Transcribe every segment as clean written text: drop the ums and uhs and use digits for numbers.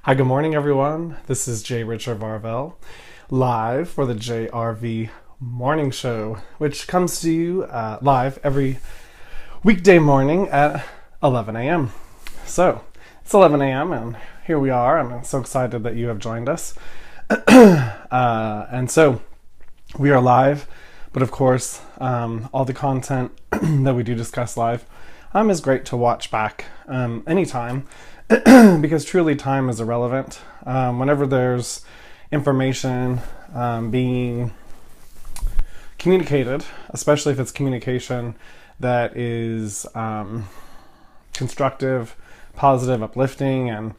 Hi, good morning, everyone. This is J. Richard Varvel, live for the JRV morning show, which comes to you live every weekday morning at 11 a.m. So, it's 11 a.m., and here we are. I'm so excited that you have joined us. And so, we are live, but of course, all the content that we do discuss live is great to watch back anytime. Because truly time is irrelevant. Whenever there's information being communicated, especially if it's communication that is constructive, positive, uplifting, and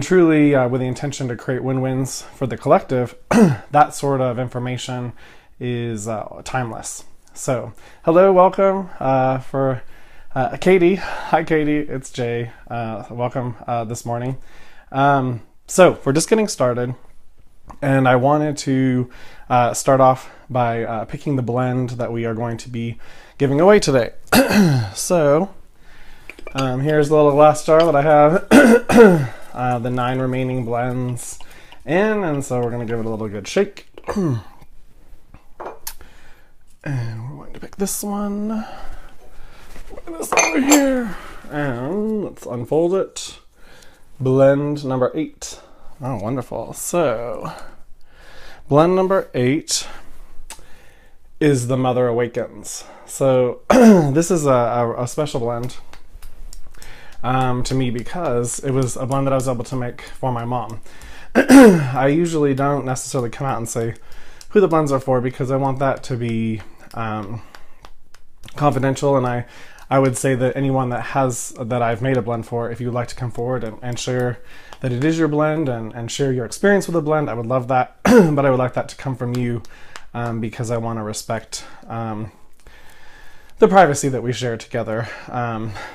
truly with the intention to create win-wins for the collective, that sort of information is timeless. So, hello, welcome for Katie. Hi, Katie. It's Jay. Welcome this morning. So we're just getting started, and I wanted to start off by picking the blend that we are going to be giving away today. So here's the little glass jar that I have the 9 remaining blends in, and so we're going to give it a little good shake. And we're going to pick this one. This over here, and let's unfold it. Blend number 8. Oh, wonderful. So, blend number 8 is the Mother Awakens. So, this is a special blend to me because it was a blend that I was able to make for my mom. I usually don't necessarily come out and say who the blends are for because I want that to be confidential, and I would say that anyone that I've made a blend for, if you would like to come forward and share that it is your blend and share your experience with the blend, I would love that. But I would like that to come from you because I want to respect the privacy that we share together.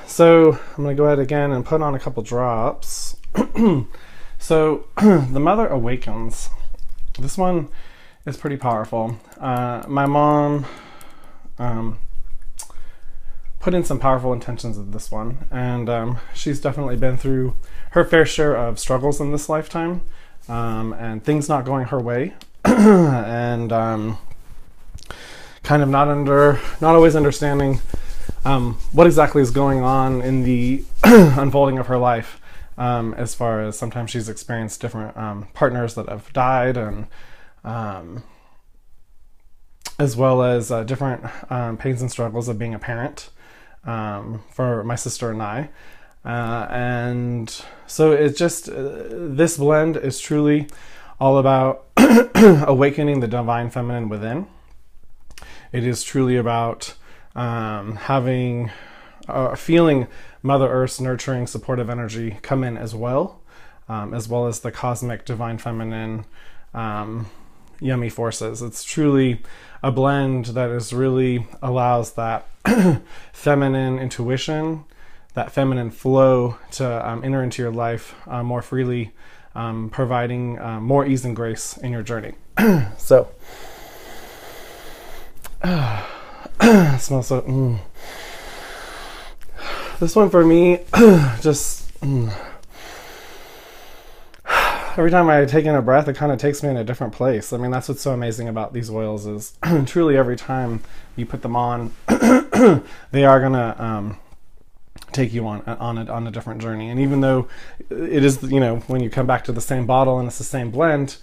So I'm going to go ahead again and put on a couple drops. So the Mother Awakens. This one is pretty powerful. My mom put in some powerful intentions of this one, and she's definitely been through her fair share of struggles in this lifetime, and things not going her way, and kind of not always understanding what exactly is going on in the unfolding of her life, as far as sometimes she's experienced different partners that have died, and as well as different pains and struggles of being a parent for my sister and I. And so it's just, this blend is truly all about awakening the divine feminine within. It is truly about feeling Mother Earth's nurturing, supportive energy come in as well as the cosmic divine feminine yummy forces. It's truly a blend that is really allows that feminine intuition, that feminine flow to enter into your life more freely, providing more ease and grace in your journey. So, it smells so. This one for me, just. Every time I take in a breath, it kind of takes me in a different place. I mean, that's what's so amazing about these oils is truly every time you put them on, they are gonna take you on a different journey. And even though it is, when you come back to the same bottle and it's the same blend,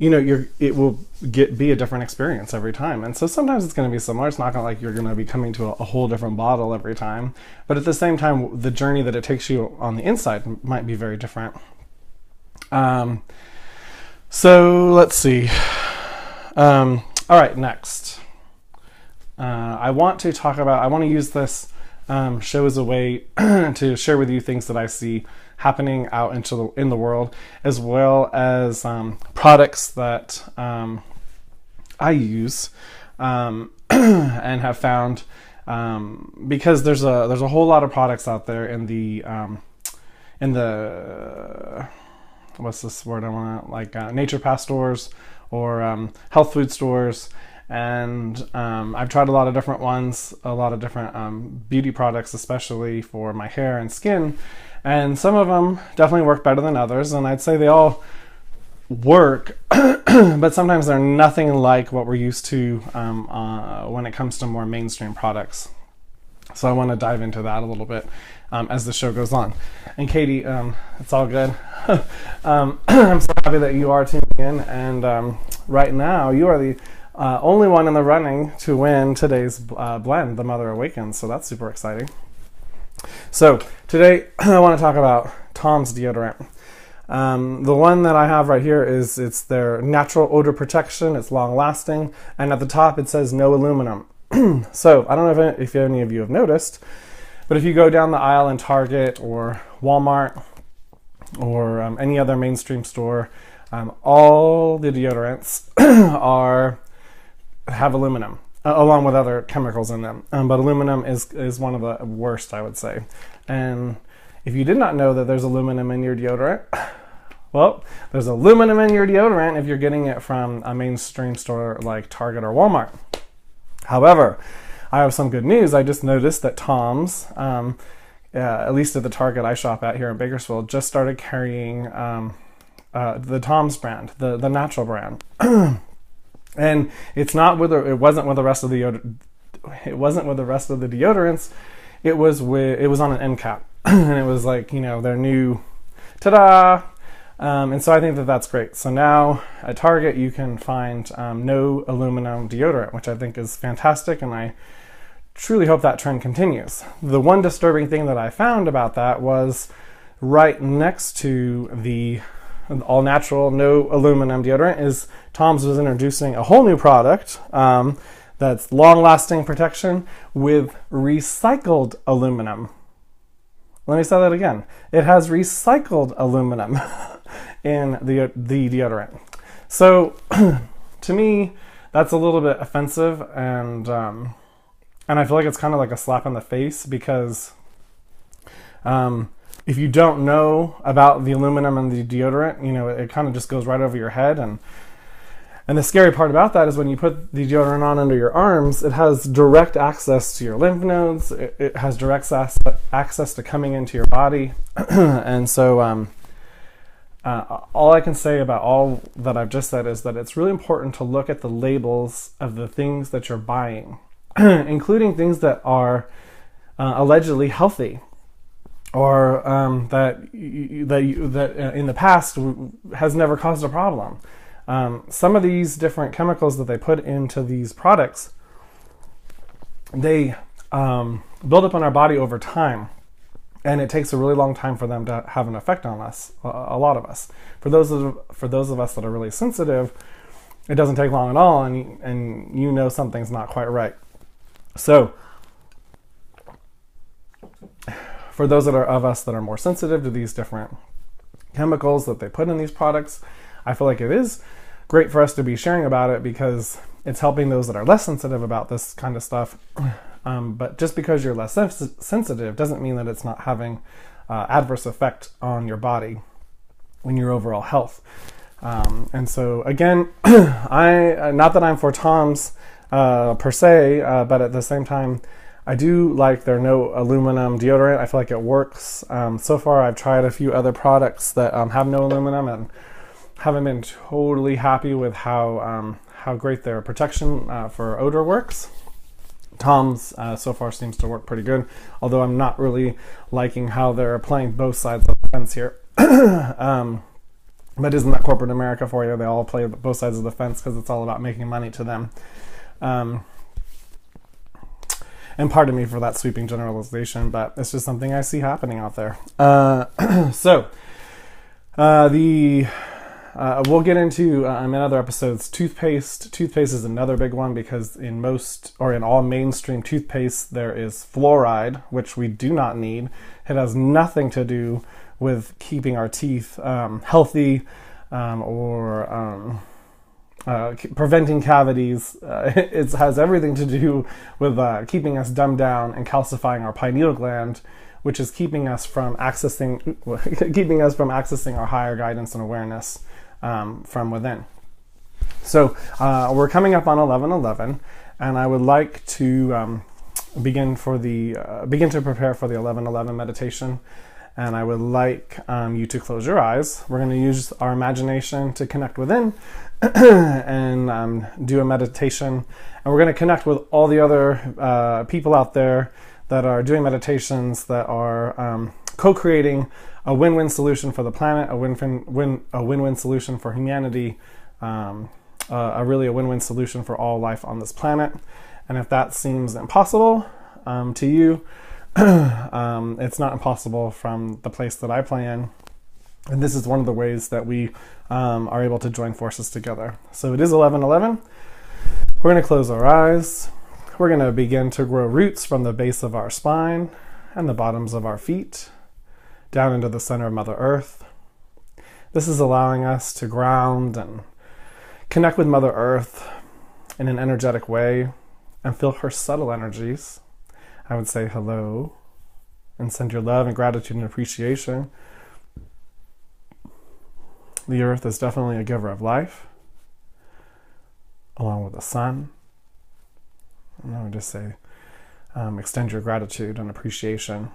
it will be a different experience every time. And so sometimes it's going to be similar. It's not going to like you're going to be coming to a whole different bottle every time. But at the same time, the journey that it takes you on the inside might be very different. So let's see. All right, next. I want to use this show as a way to share with you things that I see happening out in the world, as well as products that I use and have found, because there's a whole lot of products out there in the what's this word I want to nature path stores or health food stores And I've tried a lot of different ones, a lot of different beauty products, especially for my hair and skin. And some of them definitely work better than others, and I'd say they all work, but sometimes they're nothing like what we're used to when it comes to more mainstream products. So I want to dive into that a little bit as the show goes on. And Katie, it's all good. I'm so happy that you are tuning in, and right now you are the only one in the running to win today's blend, the Mother Awakens, so that's super exciting. So today I want to talk about Tom's deodorant. The one that I have right here it's their natural odor protection. It's long lasting, and at the top it says no aluminum. So I don't know if any of you have noticed, but if you go down the aisle in Target or Walmart or any other mainstream store, all the deodorants have aluminum, along with other chemicals in them. But aluminum is one of the worst, I would say. And if you did not know that there's aluminum in your deodorant, well, there's aluminum in your deodorant if you're getting it from a mainstream store like Target or Walmart. However, I have some good news. I just noticed that Tom's, at least at the Target I shop at here in Bakersfield, just started carrying the Tom's brand, the natural brand. And it wasn't with the rest of the deodorants. It was on an end cap, and it was like, their new ta-da. And so I think that that's great. So now at Target you can find no aluminum deodorant, which I think is fantastic, and I truly hope that trend continues. The one disturbing thing that I found about that was right next to the all-natural, no aluminum deodorant is Tom's was introducing a whole new product that's long-lasting protection with recycled aluminum. Let me say that again. It has recycled aluminum in the deodorant. So to me, that's a little bit offensive, and I feel like it's kind of like a slap in the face, because if you don't know about the aluminum in the deodorant, it kind of just goes right over your head. And the scary part about that is when you put the deodorant on under your arms, it has direct access to your lymph nodes. It has direct access to coming into your body. And so all I can say about all that I've just said is that it's really important to look at the labels of the things that you're buying, including things that are allegedly healthy, or that in the past has never caused a problem. Some of these different chemicals that they put into these products, they build up on our body over time, and it takes a really long time for them to have an effect on us, a lot of us. For those of us that are really sensitive, it doesn't take long at all, and something's not quite right. So for those of us that are more sensitive to these different chemicals that they put in these products, I feel like it is great for us to be sharing about it, because it's helping those that are less sensitive about this kind of stuff. But just because you're less sensitive doesn't mean that it's not having adverse effect on your body and your overall health. And so again, not that I'm for Tom's per se, but at the same time, I do like their no aluminum deodorant. I feel like it works. So far, I've tried a few other products that have no aluminum, and haven't been totally happy with how great their protection for odor works. Tom's so far seems to work pretty good, although I'm not really liking how they're playing both sides of the fence here. But isn't that corporate America for you? They all play both sides of the fence because it's all about making money to them. And pardon me for that sweeping generalization, but it's just something I see happening out there. We'll get into in other episodes toothpaste. Toothpaste is another big one, because in all mainstream toothpaste there is fluoride, which we do not need. It has nothing to do with keeping our teeth healthy or preventing cavities. It has everything to do with keeping us dumbed down and calcifying our pineal gland, which is keeping us from accessing our higher guidance and awareness from within. So we're coming up on 11:11, and I would like to begin to prepare for the 11:11 meditation. And I would like you to close your eyes. We're going to use our imagination to connect within and do a meditation. And we're going to connect with all the other people out there that are doing meditations, that are co-creating a win-win solution for the planet, a win-win solution for humanity, really a win-win solution for all life on this planet. And if that seems impossible to you, it's not impossible from the place that I play in. And this is one of the ways that we are able to join forces together. So it is 11:11. We're going to close our eyes. We're going to begin to grow roots from the base of our spine and the bottoms of our feet down into the center of Mother Earth. This is allowing us to ground and connect with Mother Earth in an energetic way and feel her subtle energies. I would say hello and send your love and gratitude and appreciation. The earth is definitely a giver of life, along with the sun. And I would just say, extend your gratitude and appreciation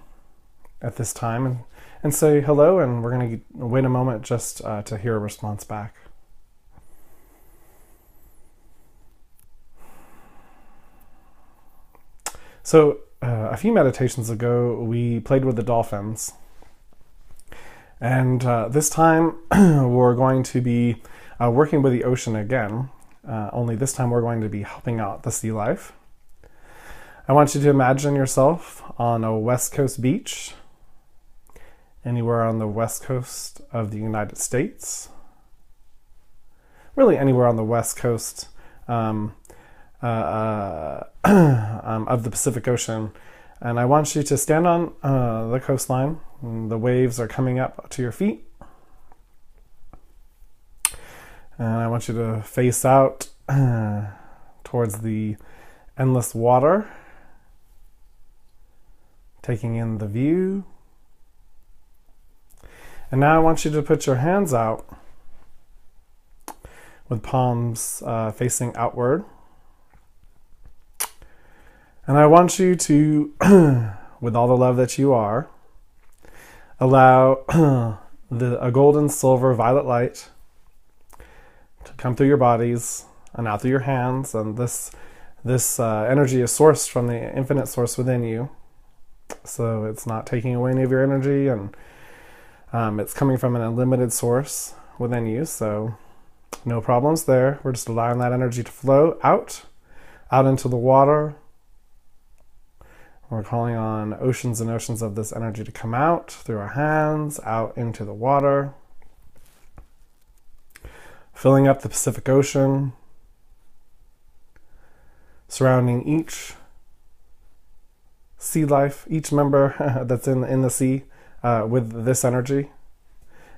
at this time and say hello, and we're going to wait a moment just to hear a response back. So, a few meditations ago, we played with the dolphins. And this time, we're going to be working with the ocean again. Only this time, we're going to be helping out the sea life. I want you to imagine yourself on a West Coast beach, anywhere on the West Coast of the United States. Really anywhere on the West Coast of the Pacific Ocean. And I want you to stand on the coastline. The waves are coming up to your feet. And I want you to face out towards the endless water, taking in the view. And now I want you to put your hands out with palms facing outward. And I want you to, with all the love that you are, allow a golden, silver, violet light to come through your bodies and out through your hands. And this energy is sourced from the infinite source within you. So it's not taking away any of your energy, and it's coming from an unlimited source within you. So no problems there. We're just allowing that energy to flow out into the water. We're calling on oceans and oceans of this energy to come out through our hands, out into the water, filling up the Pacific Ocean, surrounding each sea life, each member that's in the sea with this energy,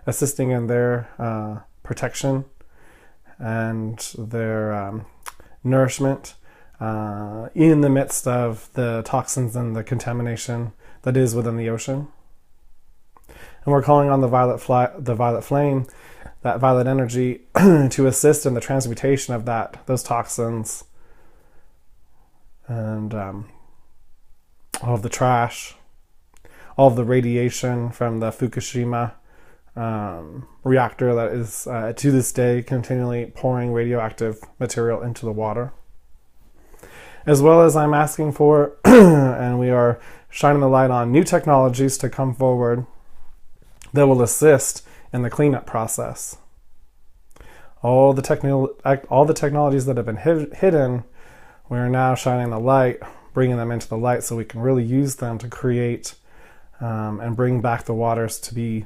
assisting in their protection and their nourishment in the midst of the toxins and the contamination that is within the ocean. And we're calling on the violet flame, that violet energy, to assist in the transmutation of those toxins and all of the trash, all of the radiation from the Fukushima reactor that is to this day continually pouring radioactive material into the water. As well as I'm asking for, and we are shining the light on new technologies to come forward that will assist in the cleanup process. All the technologies that have been hidden, we are now shining the light, bringing them into the light so we can really use them to create and bring back the waters to be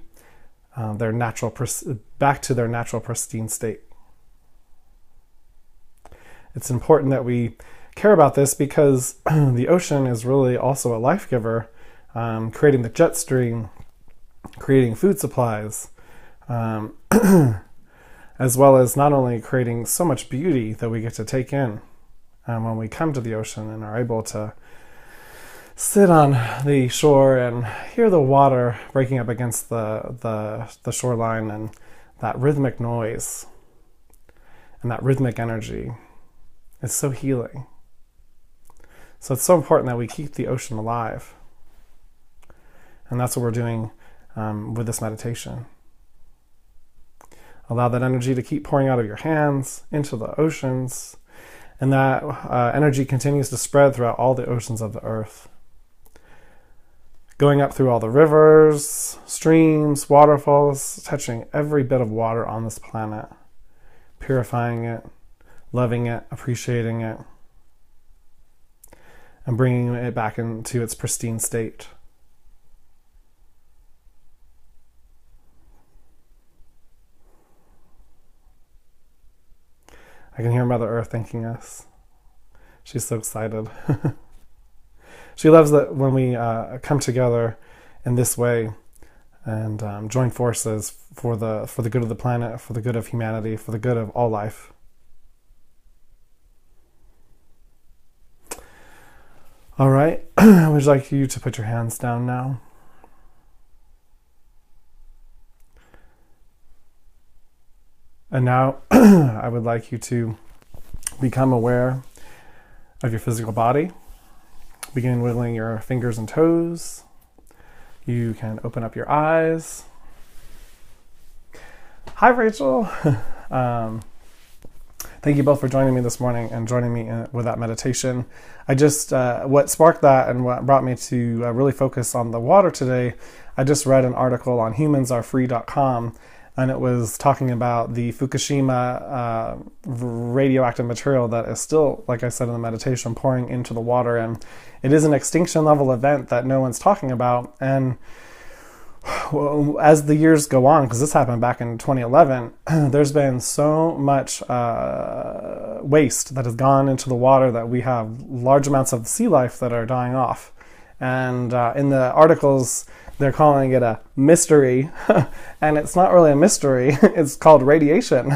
back to their natural pristine state. It's important that we care about this because the ocean is really also a life giver, creating the jet stream, creating food supplies, as well as not only creating so much beauty that we get to take in when we come to the ocean and are able to sit on the shore and hear the water breaking up against the shoreline and that rhythmic noise. and that rhythmic energy is so healing. So it's so important that we keep the ocean alive. And that's what we're doing with this meditation. Allow that energy to keep pouring out of your hands into the oceans, and that energy continues to spread throughout all the oceans of the earth. Going up through all the rivers, streams, waterfalls, touching every bit of water on this planet, purifying it, loving it, appreciating it, and bringing it back into its pristine state. I can hear Mother Earth thanking us. She's so excited. She loves that when we come together in this way and join forces for the good of the planet, for the good of humanity, for the good of all life. All right, I would like you to put your hands down now. And now I would like you to become aware of your physical body. Begin wiggling your fingers and toes. You can open up your eyes. Hi, Rachel. Thank you both for joining me this morning and joining me with that meditation. I just, what sparked that and what brought me to really focus on the water today, I just read an article on humansarefree.com, and it was talking about the Fukushima radioactive material that is still, like I said in the meditation, pouring into the water. And it is an extinction level event that no one's talking about. And as the years go on, because this happened back in 2011, there's been so much waste that has gone into the water that we have large amounts of sea life that are dying off. And in the articles, they're calling it a mystery, and it's not really a mystery. It's called radiation.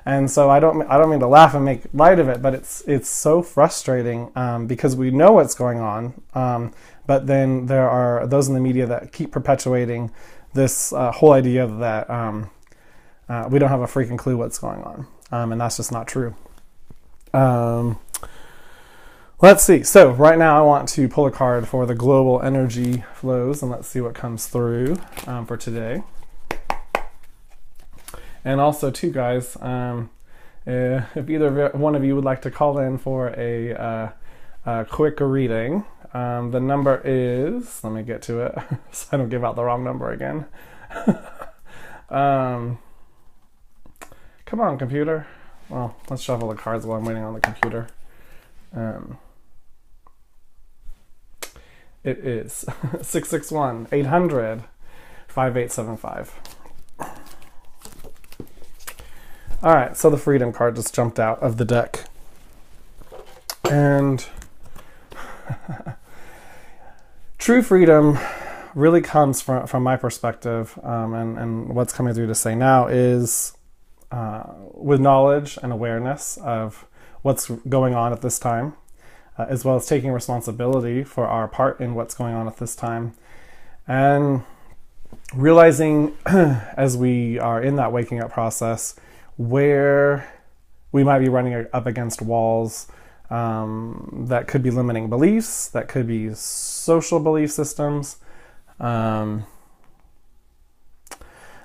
And so I don't mean to laugh and make light of it, but it's so frustrating because we know what's going on. But then there are those in the media that keep perpetuating this whole idea that we don't have a freaking clue what's going on. And that's just not true. Let's see. So right now I want to pull a card for the global energy flows, and let's see what comes through for today. And also, too, guys, if either one of you would like to call in for a quick reading, the number is, let me get to it so I don't give out the wrong number again. Come on, computer. Well, let's shuffle the cards while I'm waiting on the computer. It is 661-800-5875. All right, so the freedom card just jumped out of the deck. And true freedom really comes from my perspective, and what's coming through to say now is with knowledge and awareness of what's going on at this time, as well as taking responsibility for our part in what's going on at this time, and realizing as we are in that waking up process where we might be running up against walls that could be limiting beliefs, that could be social belief systems,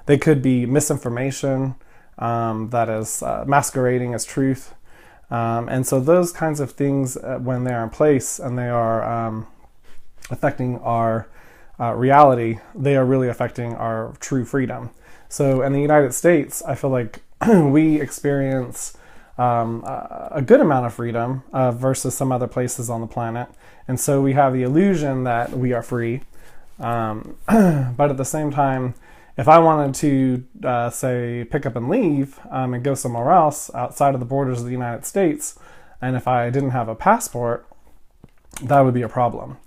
they could be misinformation that is masquerading as truth. And so those kinds of things, when they are in place and they are affecting our reality, they are really affecting our true freedom. So in the United States, I feel like we experience a good amount of freedom versus some other places on the planet. And so we have the illusion that we are free. But at the same time, if I wanted to, say, pick up and leave and go somewhere else outside of the borders of the United States, and if I didn't have a passport, that would be a problem.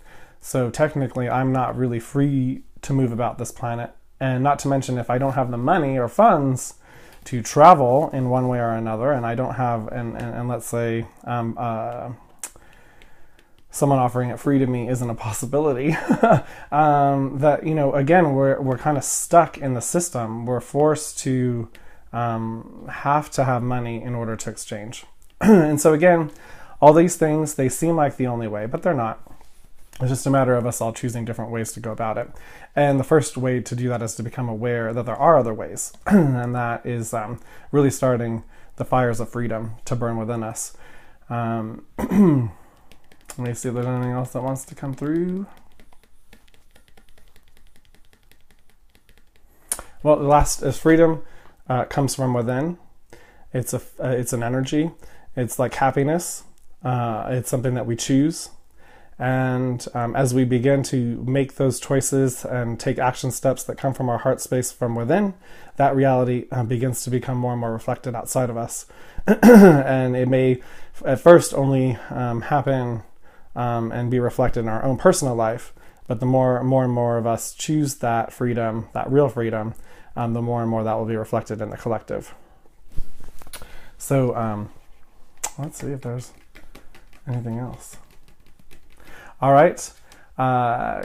So technically, I'm not really free to move about this planet. And not to mention, if I don't have the money or funds to travel in one way or another, and I don't have, and let's say, someone offering it free to me isn't a possibility, that, again, we're kind of stuck in the system. We're forced to have to have money in order to exchange. And so again, all these things, they seem like the only way, but they're not. It's just a matter of us all choosing different ways to go about it. And the first way to do that is to become aware that there are other ways. And that is really starting the fires of freedom to burn within us. Let me see if there's anything else that wants to come through. Well, the last is freedom comes from within. It's an energy. It's like happiness. It's something that we choose. And as we begin to make those choices and take action steps that come from our heart space from within, that reality begins to become more and more reflected outside of us. And it may at first only happen and be reflected in our own personal life, but the more and more of us choose that freedom, that real freedom, the more and more that will be reflected in the collective. So let's see if there's anything else. All right,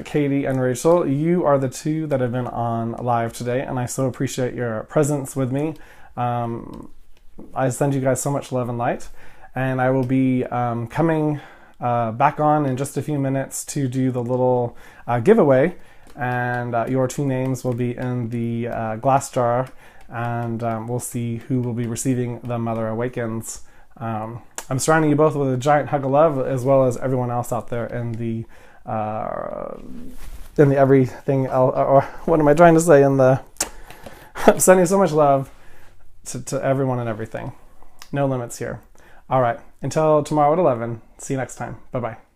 Katie and Rachel, you are the two that have been on live today, and I so appreciate your presence with me. I send you guys so much love and light, and I will be coming back on in just a few minutes to do the little giveaway, and your two names will be in the glass jar, and we'll see who will be receiving the Mother Awakens. I'm surrounding you both with a giant hug of love, as well as everyone else out there in the everything. Or what am I trying to say? I'm sending so much love to everyone and everything. No limits here. All right. Until tomorrow at 11. See you next time. Bye-bye.